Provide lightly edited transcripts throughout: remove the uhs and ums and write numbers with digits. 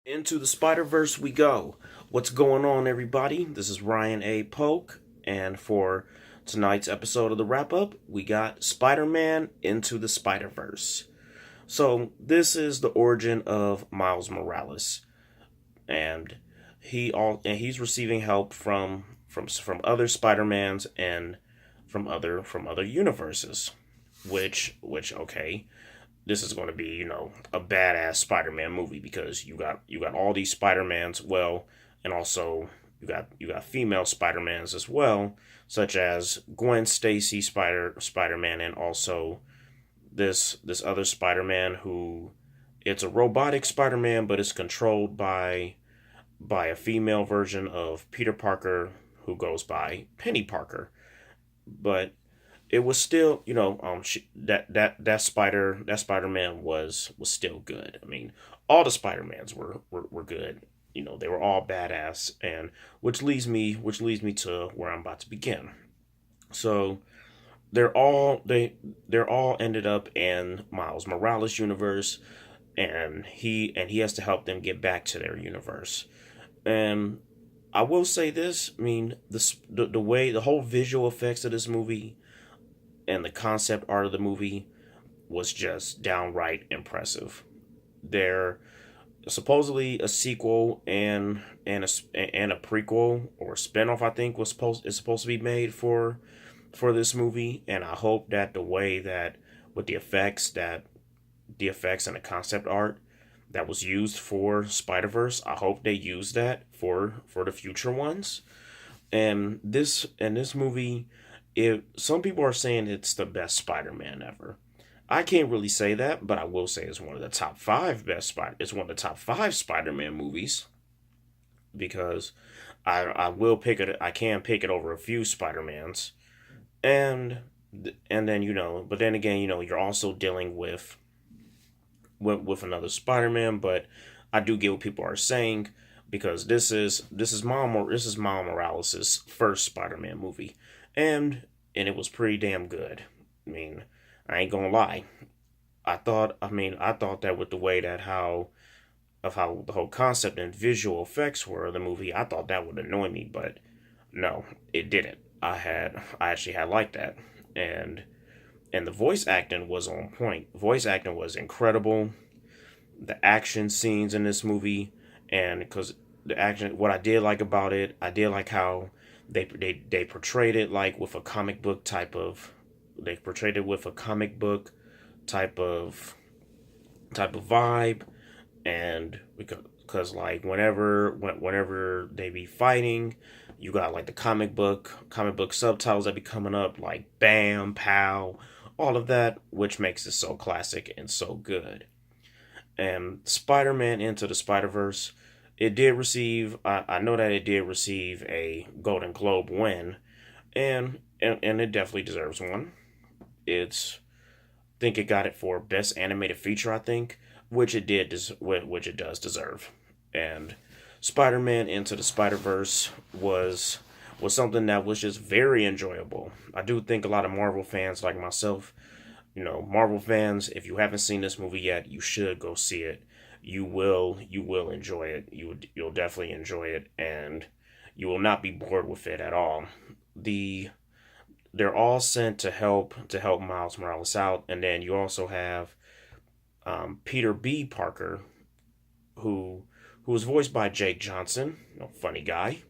Into the Spiderverse we go. What's going on, everybody? This is Ryan A. Polk, and for tonight's episode of the wrap up, we got Spider-Man Into the Spiderverse. So this is the origin of Miles Morales, and he's receiving help from other Spider-Mans and from other universes, which okay, this is going to be a badass Spider-Man movie because you got all these Spider-Mans, well, and also you got female Spider-Mans as well, such as Gwen Stacy Spider-Man, and also this other Spider-Man who it's a robotic Spider-Man, but it's controlled by a female version of Peter Parker who goes by Penny Parker. But it was still, that Spider-Man was still good. I mean, all the Spider-Mans were good. They were all badass, and which leads me to where I'm about to begin. So they're all ended up in Miles Morales universe, and he has to help them get back to their universe. And I will say this: I mean, the way the whole visual effects of this movie and the concept art of the movie was just downright impressive. There supposedly a sequel and a prequel or a spinoff, I think, is supposed to be made for this movie, and I hope that the way that with the effects and the concept art that was used for Spider-Verse, I hope they use that for the future ones. And this movie, if some people are saying it's the best Spider-Man ever, I can't really say that, but I will say it's one of the top five best Spider. It's one of the top five Spider-Man movies because I will pick it. I can pick it over a few Spider-Mans, and and then but then again, you're also dealing with another Spider-Man. But I do get what people are saying because this is Miles Morales' first Spider-Man movie, and it was pretty damn good. I mean, I ain't gonna lie. I thought that with the way that how the whole concept and visual effects were of the movie, I thought that would annoy me, but no, it didn't. I actually had liked that, and and the voice acting was on point. Voice acting was incredible. The action scenes in this movie, and because the action, what I did like about it, I did like how they portrayed it like with a comic book type of. They portrayed it with a comic book type of vibe, and because like whenever they be fighting, you got like the comic book subtitles that be coming up like bam pow, all of that, which makes it so classic and so good. And Spider-Man Into the Spider-Verse, it did receive, I know that it did receive a Golden Globe win, and it definitely deserves one. It's I think it got it for best animated feature, I think, which it does deserve. And Spider-Man Into the Spider-Verse was something that was just very enjoyable. I do think a lot of Marvel fans like myself, Marvel fans, if you haven't seen this movie yet, you should go see it. You will enjoy it. You'll definitely enjoy it, and you will not be bored with it at all. The They're all sent to help Miles Morales out, and then you also have Peter B. Parker, who who was voiced by Jake Johnson, funny guy.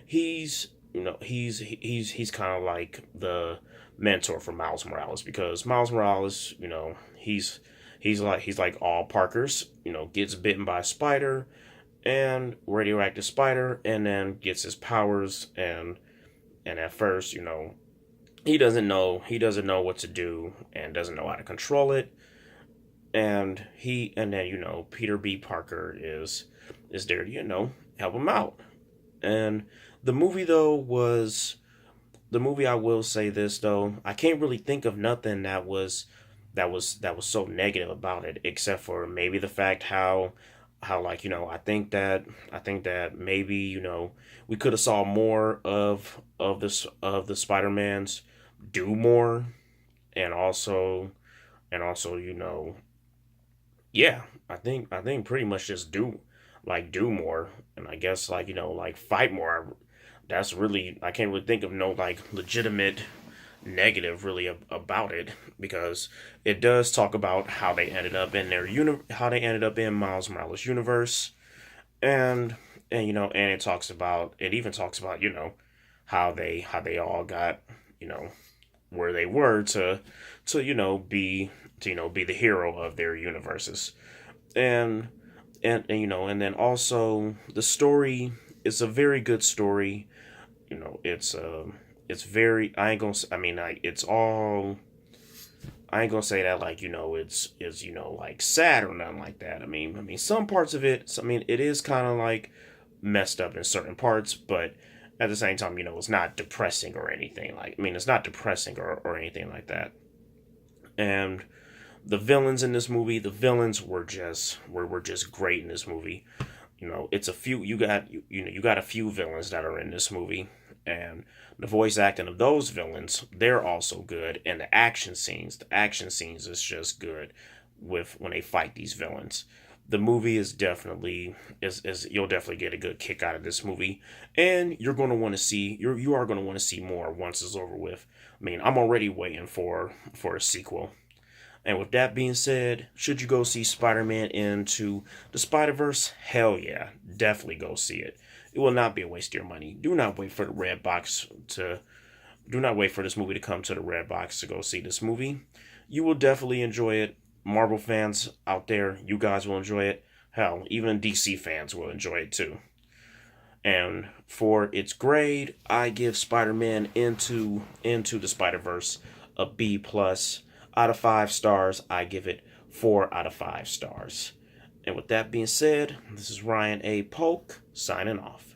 He's kind of like the mentor for Miles Morales because Miles Morales, he's like all Parkers, gets bitten by a spider and radioactive spider, and then gets his powers, and at first, he doesn't know what to do and doesn't know how to control it, and then Peter B. Parker is there to help him out. And the movie though was the movie. I will say this though, I can't really think of nothing that was so negative about it, except for maybe the fact how like I think that maybe we could have saw more of the Spider-Mans do more, and also yeah, I think pretty much just do like do more, and I guess like like fight more. That's really, I can't really think of no like legitimate negative really about it, because it does talk about how they ended up in how they ended up in Miles Morales universe, and and it even talks about how they all got you know where they were to be be the hero of their universes. And and then also the story is a very good story. It's very, I ain't gonna I mean like it's all, I ain't gonna say that like it's like sad or nothing like that. I mean some parts of it, I mean it is kind of like messed up in certain parts, but at the same time, it's not depressing or anything. Like, I mean, it's not depressing or anything like that. And the villains in this movie, the villains were just great in this movie. It's a few, you got a few villains that are in this movie, and the voice acting of those villains, they're also good, and the action scenes is just good with when they fight these villains. The movie is definitely is you'll definitely get a good kick out of this movie, and you're going to want to see, you are going to want to see more once it's over with. I mean, I'm already waiting for a sequel. And with that being said, should you go see Spider-Man Into the Spider-Verse? Hell yeah, definitely go see it. It will not be a waste of your money. Do not wait for this movie to come to the red box to go see this movie. You will definitely enjoy it. Marvel fans out there, you guys will enjoy it. Hell, even DC fans will enjoy it too. And for its grade, I give Spider-Man Into the Spider-Verse a B plus. Out of 5 stars, I give it 4 out of 5 stars. And with that being said, this is Ryan A. Polk signing off.